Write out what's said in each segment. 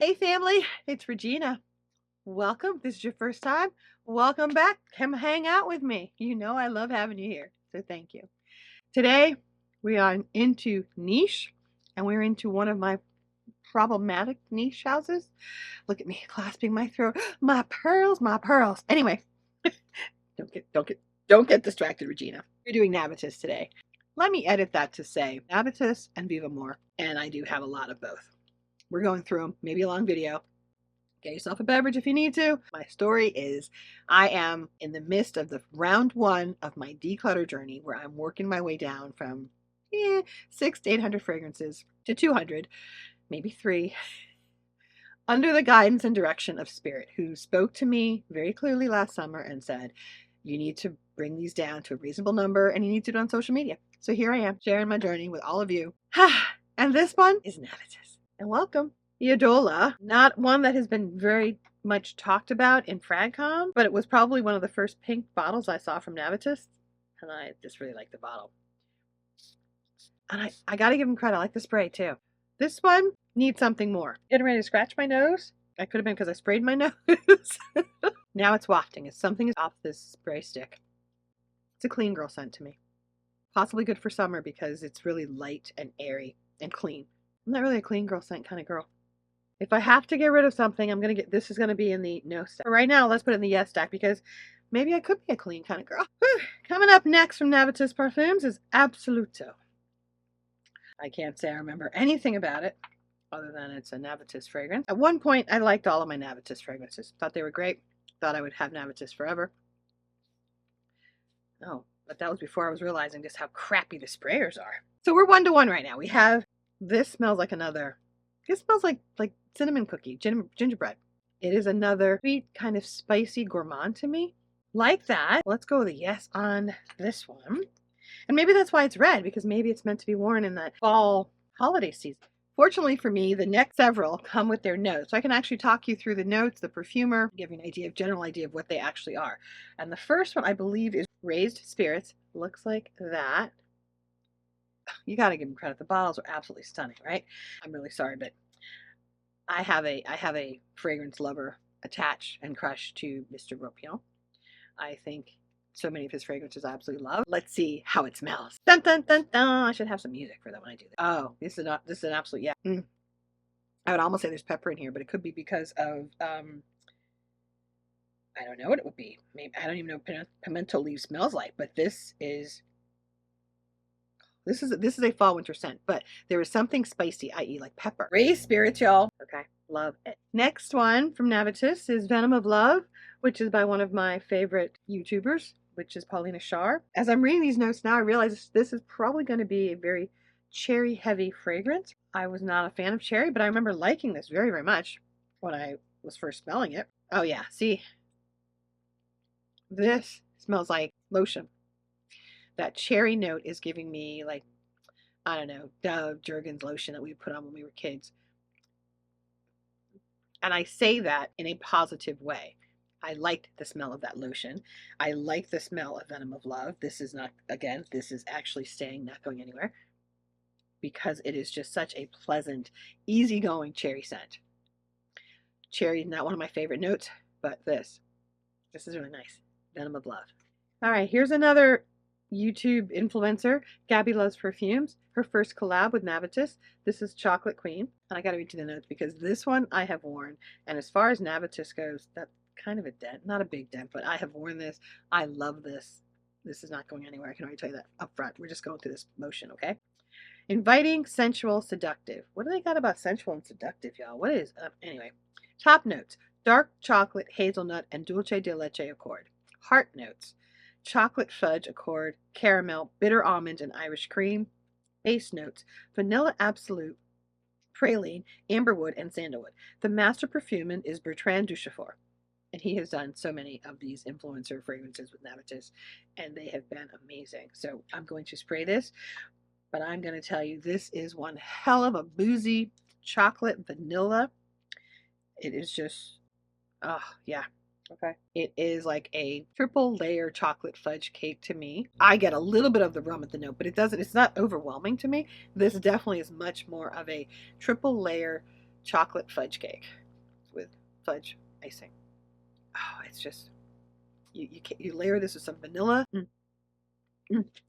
Hey family, it's Regina. Welcome. This is your first time. Welcome back. Come hang out with me. You know I love having you here, so thank you. Today we are into niche, and we're into one of my problematic niche houses. Look at me clasping my throat. My pearls, my pearls. Anyway, don't get distracted, Regina. We're doing Navitus today. Let me edit that to say Navitus and Vivamor, and I do have a lot of both. We're going through them, maybe a long video. Get yourself a beverage if you need to. My story is I am in the midst of the round one of my declutter journey where I'm working my way down from 600 to 800 fragrances to 200, maybe 3, under the guidance and direction of Spirit, who spoke to me very clearly last summer and said, you need to bring these down to a reasonable number and you need to do it on social media. So here I am sharing my journey with all of you. And this one is Navitus. And welcome. Iodola, not one that has been very much talked about in Fragcom, but it was probably one of the first pink bottles I saw from Navitus, and I just really like the bottle. And I gotta give him credit, I like the spray too. This one needs something more. Getting ready to scratch my nose. That could have been because I sprayed my nose. Now it's wafting. It's something off this spray stick. It's a clean girl scent to me. Possibly good for summer because it's really light and airy and clean. I'm not really a clean girl scent kind of girl. If I have to get rid of something, I'm going to this is going to be in the no stack. But right now, let's put it in the yes stack because maybe I could be a clean kind of girl. Coming up next from Navitus Parfums is Absoluto. I can't say I remember anything about it other than it's a Navitus fragrance. At one point, I liked all of my Navitus fragrances. Thought they were great. Thought I would have Navitus forever. Oh, but that was before I was realizing just how crappy the sprayers are. So we're 1-to-1 right now. We have, this smells like another, it smells like cinnamon cookie, gingerbread. It is another sweet, kind of spicy gourmand to me. Like that. Let's go with a yes on this one. And maybe that's why it's red, because maybe it's meant to be worn in that fall holiday season. Fortunately for me, the next several come with their notes. So I can actually talk you through the notes, the perfumer, give you an general idea of what they actually are. And the first one I believe is Raised Spirits. Looks like that. You got to give them credit. The bottles are absolutely stunning, right? I'm really sorry, but I have a fragrance lover attached and crushed to Mr. Ropion. I think so many of his fragrances I absolutely love. Let's see how it smells. Dun dun dun dun. I should have some music for that when I do that. Oh, this is an absolute yeah. I would almost say there's pepper in here, but it could be because of I don't know what it would be. Maybe I don't even know what pimento leaf smells like, but this is a fall winter scent, but there is something spicy, i.e. like pepper. Raised Spirits, y'all. Okay, love it. Next one from Navitus is Venom of Love, which is by one of my favorite YouTubers, which is Paulina Shar. As I'm reading these notes now, I realize this is probably going to be a very cherry heavy fragrance. I was not a fan of cherry, but I remember liking this very, very much when I was first smelling it. Oh yeah, see, this smells like lotion. That cherry note is giving me like, I don't know, Dove, Jergens lotion that we put on when we were kids. And I say that in a positive way. I liked the smell of that lotion. I like the smell of Venom of Love. This is not, again, this is actually staying, not going anywhere. Because it is just such a pleasant, easygoing cherry scent. Cherry is not one of my favorite notes, but this is really nice. Venom of Love. All right, here's another YouTube influencer, Gabby Loves Perfumes, her first collab with Navitus. This is Chocolate Queen, and I gotta read you the notes because this one I have worn, and as far as Navitus goes, that's kind of a dent, not a big dent, but I have worn this. I love this. This is not going anywhere. I can already tell you that up front. We're just going through this motion, okay? Inviting, sensual, seductive. What do they got about sensual and seductive, y'all? What is, anyway. Top notes, dark chocolate, hazelnut, and dulce de leche accord. Heart notes, chocolate fudge accord, caramel, bitter almond, and Irish cream. Base notes, vanilla absolute, praline, amberwood, and sandalwood. The master perfumist is Bertrand Duchefort, and he has done so many of these influencer fragrances with Navitus, and they have been amazing. So I'm going to spray this, but I'm going to tell you this is one hell of a boozy chocolate vanilla. It is just, oh yeah. Okay. It is like a triple layer chocolate fudge cake to me. I get a little bit of the rum at the note, but it's not overwhelming to me. This definitely is much more of a triple layer chocolate fudge cake with fudge icing. Oh, it's just, you layer this with some vanilla.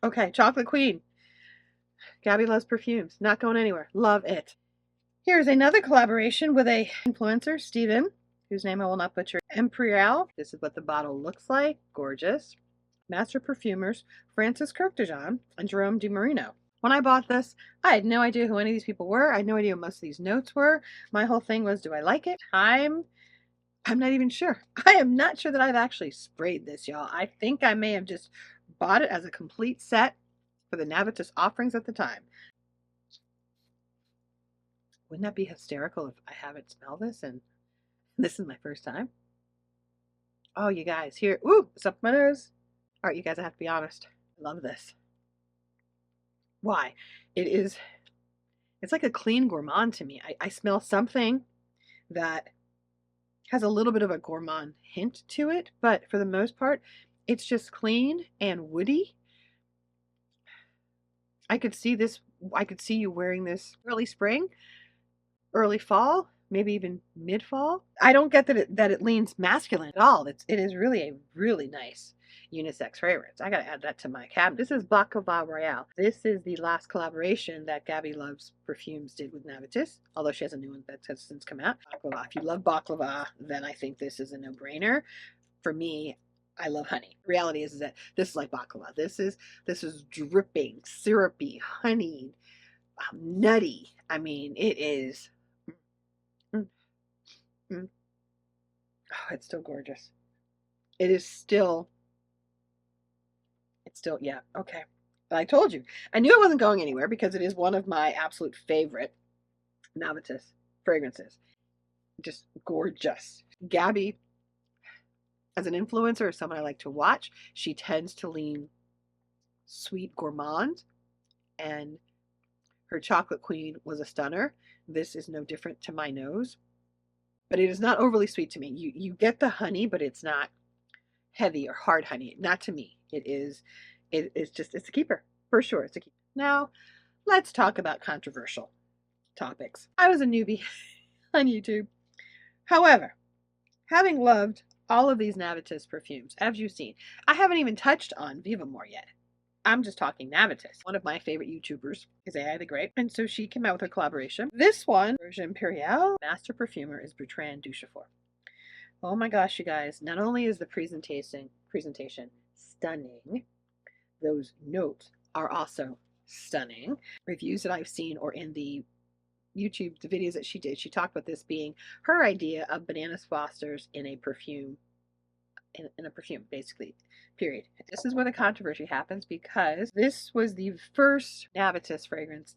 Okay, Chocolate Queen. Gabby loves perfumes. Not going anywhere. Love it. Here's another collaboration with a influencer, Steven, whose name I will not butcher. Empal. This is what the bottle looks like. Gorgeous. Master perfumers Francis Kirkdejean and Jerome DiMarino. When I bought this, I had no idea who any of these people were. I had no idea what most of these notes were. My whole thing was, do I like it? I'm not even sure. I am not sure that I've actually sprayed this, y'all. I think I may have just bought it as a complete set for the Navitus offerings at the time. Wouldn't that be hysterical if I haven't smelled this and this is my first time? Oh, you guys, here. Ooh, it's up my nose. All right, you guys, I have to be honest. I love this. Why? It's like a clean gourmand to me. I smell something that has a little bit of a gourmand hint to it, but for the most part, it's just clean and woody. I could see you wearing this early spring, early fall, maybe even mid-fall. I don't get that it leans masculine at all. It is really a really nice unisex fragrance. I gotta add that to my cabinet. This is Baklava Royale. This is the last collaboration that Gabby Loves Perfumes did with Navitus, although she has a new one that has since come out. Baklava. If you love baklava, then I think this is a no-brainer. For me, I love honey. The reality is that this is like baklava. This is dripping, syrupy, honey, nutty. I mean, it is. Oh, it's still gorgeous. It's still, yeah, okay. But I told you, I knew it wasn't going anywhere because it is one of my absolute favorite Navitus fragrances. Just gorgeous. Gabby, as an influencer or someone I like to watch, she tends to lean sweet gourmand, and her Chocolate Queen was a stunner. This is no different to my nose, but it is not overly sweet to me. You get the honey, but it's not heavy or hard honey. Not to me. It's a keeper for sure. It's a keeper. Now, let's talk about controversial topics. I was a newbie on YouTube. However, having loved all of these Navitus perfumes, as you've seen, I haven't even touched on Vivamor yet. I'm just talking Navitus. One of my favorite YouTubers is AI the Great, and so she came out with her collaboration. This one, Version Imperial, master perfumer is Bertrand Duchefort. Oh my gosh, you guys, not only is the presentation stunning, those notes are also stunning. Reviews that I've seen or in the YouTube, the videos that she did, she talked about this being her idea of Bananas Fosters in a perfume, in a perfume, basically, period. This is where the controversy happens because this was the first Navitus fragrance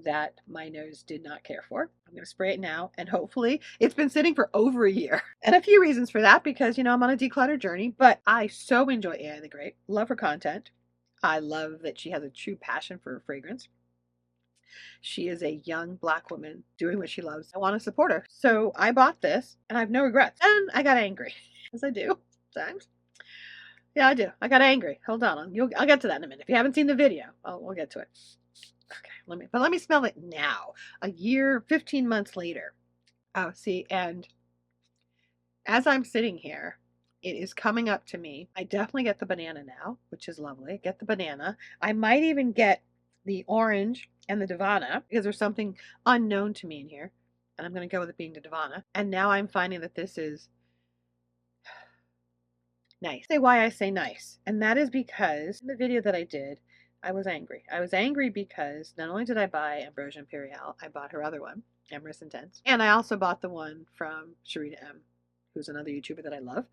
that my nose did not care for. I'm going to spray it now, and hopefully it's been sitting for over a year. And a few reasons for that, because, I'm on a declutter journey, but I so enjoy AI the Great. Love her content. I love that she has a true passion for fragrance. She is a young Black woman doing what she loves. I want to support her. So I bought this, and I have no regrets. And I got angry, as I do sometimes. Yeah, I do. I got angry. Hold on. I'll get to that in a minute. If you haven't seen the video, we'll get to it. Okay, let me smell it now. A year, 15 months later. Oh, see, and as I'm sitting here, it is coming up to me. I definitely get the banana now, which is lovely. Get the banana. I might even get the orange and the Divana because there's something unknown to me in here. And I'm going to go with it being the Divana. And now I'm finding that this is nice. Say why I say nice. And that is because in the video that I did, I was angry. I was angry because not only did I buy Ambrosia Imperial, I bought her other one, Amorous Intense. And I also bought the one from Sharita M, who's another YouTuber that I love,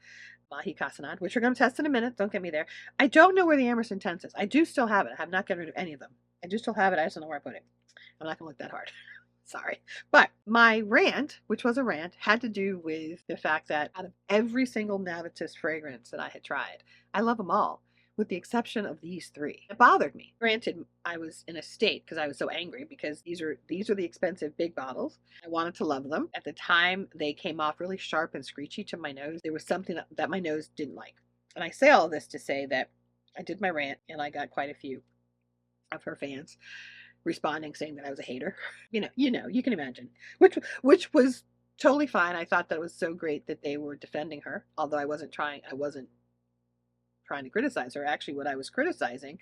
Mahi Kasanad, which we're going to test in a minute. Don't get me there. I don't know where the Amorous Intense is. I do still have it. I have not gotten rid of any of them. I do still have it. I just don't know where I put it. I'm not going to look that hard. Sorry. But my rant, which was a rant, had to do with the fact that out of every single Navitus fragrance that I had tried, I love them all, with the exception of these three. It bothered me. Granted, I was in a state because I was so angry because these are the expensive big bottles. I wanted to love them. At the time, they came off really sharp and screechy to my nose. There was something that my nose didn't like. And I say all this to say that I did my rant and I got quite a few of her fans responding saying that I was a hater. You can imagine, which was totally fine. I thought that was so great that they were defending her, although I wasn't trying to criticize her. Actually, what I was criticizing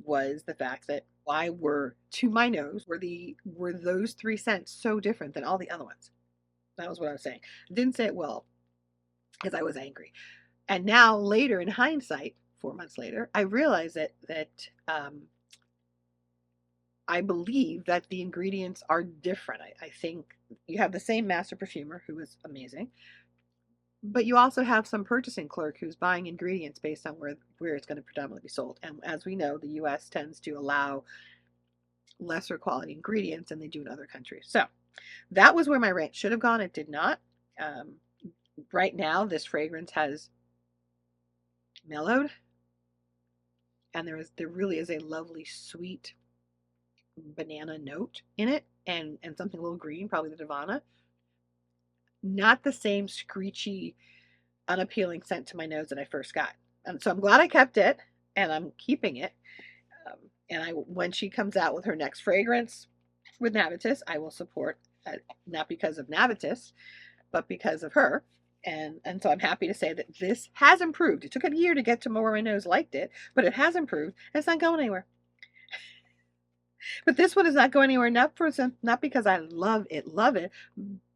was the fact that why were, to my nose, were those 3 scents so different than all the other ones. That was what I was saying. I didn't say it well because I was angry. And now later in hindsight, 4 months later, I realize that I believe that the ingredients are different. I think you have the same master perfumer who is amazing, but you also have some purchasing clerk who's buying ingredients based on where it's going to predominantly be sold. And as we know, the US tends to allow lesser quality ingredients than they do in other countries. So that was where my rant should have gone. It did not. Right now, this fragrance has mellowed, and there really is a lovely sweet banana note in it, and something a little green, probably the Divana. Not the same screechy, unappealing scent to my nose that I first got. And so I'm glad I kept it, and I'm keeping it. When she comes out with her next fragrance with Navitus, I will support, not because of Navitus, but because of her. And so I'm happy to say that this has improved. It took a year to get to where my nose liked it, but it has improved, and it's not going anywhere. But this one is not going anywhere, not because I love it,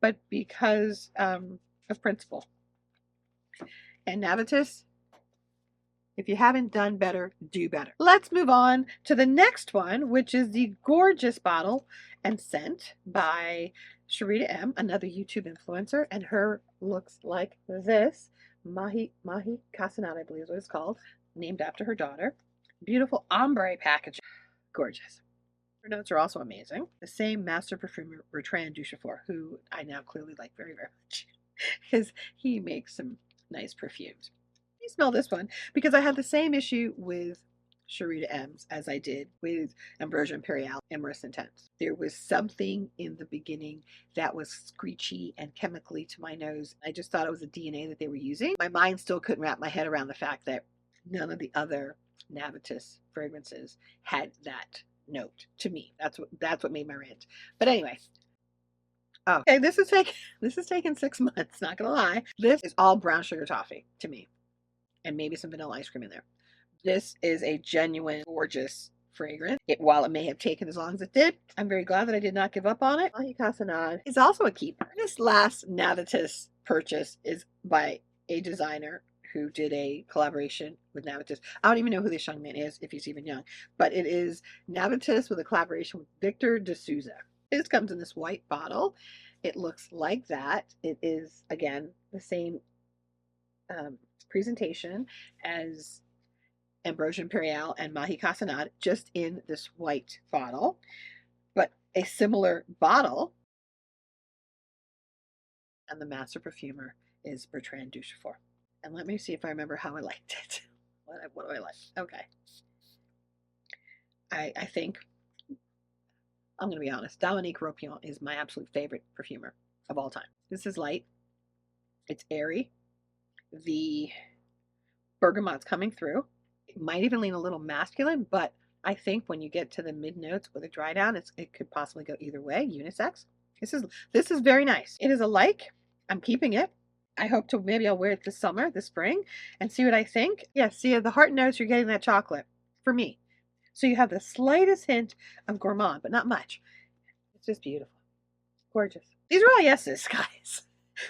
but because of principle. And Navitus, if you haven't done better, do better. Let's move on to the next one, which is the gorgeous bottle and scent by Sharita M, another YouTube influencer, and her looks like this. Mahi Casanata, I believe is what it's called, named after her daughter. Beautiful ombre packaging. Gorgeous. Her notes are also amazing. The same master perfumer, Bertrand Duchefort, who I now clearly like very, very much, because he makes some nice perfumes. I smell this one because I had the same issue with Sharita M's as I did with Ambrosia Imperiale Amorous Intense. There was something in the beginning that was screechy and chemically to my nose. I just thought it was the DNA that they were using. My mind still couldn't wrap my head around the fact that none of the other Navitus fragrances had that note to me. That's what made my rant. But anyway. Oh, okay, this is taking 6 months, not gonna lie. This is all brown sugar toffee to me. And maybe some vanilla ice cream in there. This is a genuine, gorgeous fragrance. While it may have taken as long as it did, I'm very glad that I did not give up on it. Mahi Casanata is also a keeper. This last Navitus purchase is by a designer who did a collaboration with Navitus. I don't even know who this young man is, if he's even young, but it is Navitus with a collaboration with Victor de Souza. This comes in this white bottle. It looks like that. It is, again, the same presentation as Ambrosia Imperiale and Mahi Casanata, just in this white bottle, but a similar bottle. And the master perfumer is Bertrand Duchefort. And let me see if I remember how I liked it. What do I like? Okay. I think, I'm going to be honest, Dominique Ropion is my absolute favorite perfumer of all time. This is light. It's airy. The bergamot's coming through. It might even lean a little masculine, but I think when you get to the mid notes with a dry down, it could possibly go either way, unisex. This is very nice. It is a like. I'm keeping it. I hope to, maybe I'll wear it this summer, this spring, and see what I think. Yeah, see the heart notes, you're getting that chocolate for me. So you have the slightest hint of gourmand, but not much. It's just beautiful. Gorgeous. These are all yeses, guys.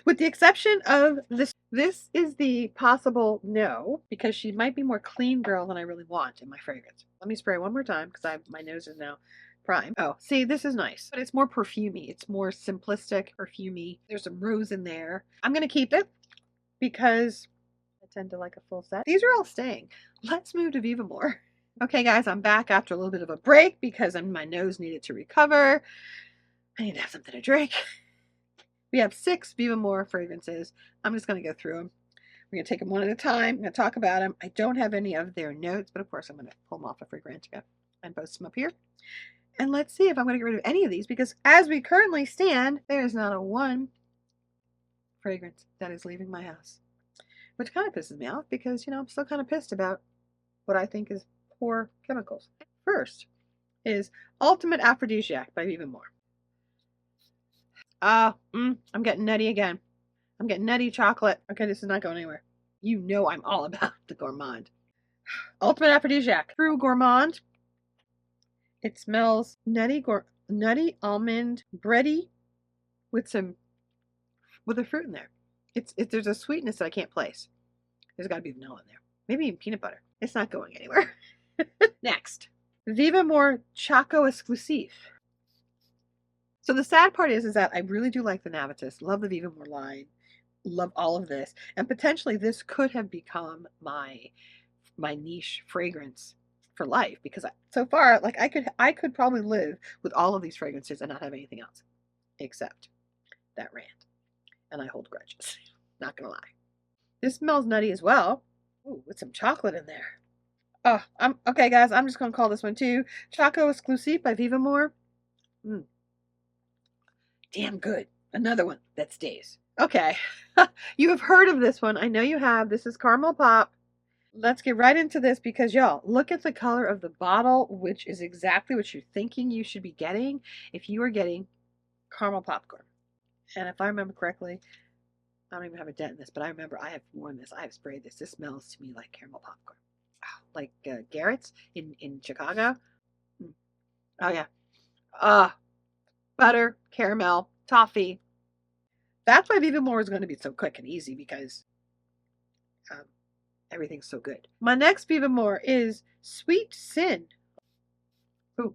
With the exception of this. This is the possible no, because she might be more clean girl than I really want in my fragrance. Let me spray one more time because my nose is now primed. Oh, see, this is nice, but it's more perfumey. It's more simplistic, perfumey. There's some rose in there. I'm going to keep it because I tend to like a full set. These are all staying. Let's move to Vivamor. Okay, guys, I'm back after a little bit of a break because my nose needed to recover. I need to have something to drink. We have 6 Vivamor fragrances. I'm just going to go through them. We're going to take them one at a time. I'm going to talk about them. I don't have any of their notes, but of course I'm going to pull them off a Fragrantica and post them up here. And let's see if I'm going to get rid of any of these, because as we currently stand, there is not a one fragrance that is leaving my house, which kind of pisses me off because, I'm still kind of pissed about what I think is poor chemicals. First, is Ultimate Aphrodisiac by Vivamor. I'm getting nutty again. I'm getting nutty chocolate. Okay, this is not going anywhere. You know I'm all about the gourmand. Ultimate Aphrodisiac. True gourmand. It smells nutty almond, bready, with a fruit in there. There's a sweetness that I can't place. There's got to be vanilla in there. Maybe even peanut butter. It's not going anywhere. Next, Vivamor Choco Exclusive. So the sad part is that I really do like the Navitus. Love the Vivamor line. Love all of this. And potentially this could have become my niche fragrance for life, because so far, like, I could probably live with all of these fragrances and not have anything else except that rant. And I hold grudges. Not gonna lie. This smells nutty as well. Ooh, with some chocolate in there. Oh, okay, guys. I'm just gonna call this one too. Choco Exclusive by Vivamor. Damn good. Another one that stays. Okay. You have heard of this one. I know you have. This is Caramel Pop. Let's get right into this, because y'all, look at the color of the bottle, which is exactly what you're thinking you should be getting if you are getting caramel popcorn. And if I remember correctly, I don't even have a dent in this, but I remember I have worn this. I have sprayed this. This smells to me like caramel popcorn. Oh, like Garrett's in Chicago. Oh, yeah. Butter, caramel, toffee. That's why Vivamor is going to be so quick and easy, because everything's so good. My next Vivamor is Sweet Sin. Ooh.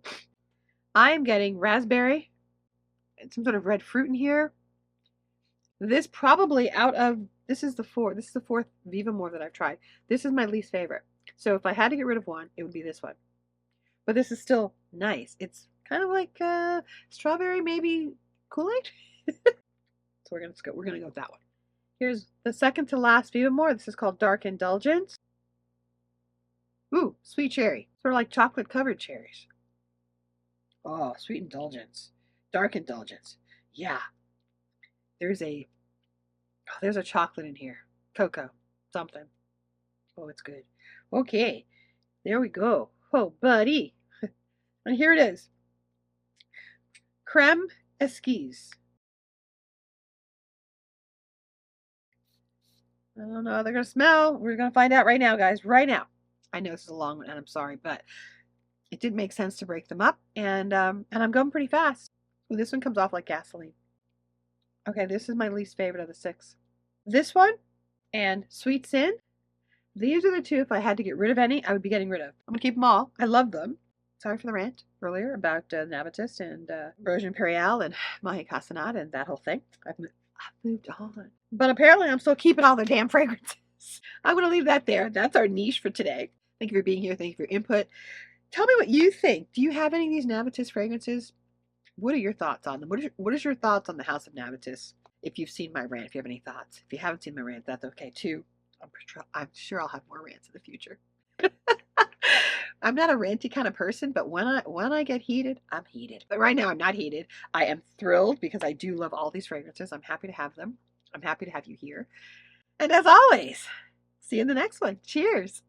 I'm getting raspberry and some sort of red fruit in here. This probably this is the fourth Vivamor that I've tried. This is my least favorite. So if I had to get rid of one, it would be this one. But this is still nice. It's kind of like strawberry, maybe Kool-Aid. So we're gonna go with that one. Here's the second to last Vivamor. This is called Dark Indulgence. Ooh, sweet cherry. Sort of like chocolate covered cherries. Oh, sweet indulgence. Dark indulgence. Yeah. There's a chocolate in here. Cocoa. Something. Oh, it's good. Okay. There we go. Oh, buddy. And here it is. Creme Esquisse. I don't know how they're going to smell. We're going to find out right now, guys. Right now. I know this is a long one, and I'm sorry, but it did make sense to break them up. And I'm going pretty fast. Ooh, this one comes off like gasoline. Okay, this is my least favorite of the 6. This one and Sweet Sin. These are the 2, if I had to get rid of any, I would be getting rid of. I'm going to keep them all. I love them. Sorry for the rant earlier about Navitus and Ambrosia Imperial and Mahi Casanat and that whole thing. I've moved on. But apparently I'm still keeping all the damn fragrances. I'm going to leave that there. That's our niche for today. Thank you for being here. Thank you for your input. Tell me what you think. Do you have any of these Navitus fragrances? What are your thoughts on them? What is your thoughts on the House of Navitus? If you've seen my rant, if you have any thoughts. If you haven't seen my rant, that's okay too. I'm sure I'll have more rants in the future. I'm not a ranty kind of person, but when I get heated, I'm heated. But right now I'm not heated. I am thrilled because I do love all these fragrances. I'm happy to have them. I'm happy to have you here. And as always, see you in the next one. Cheers.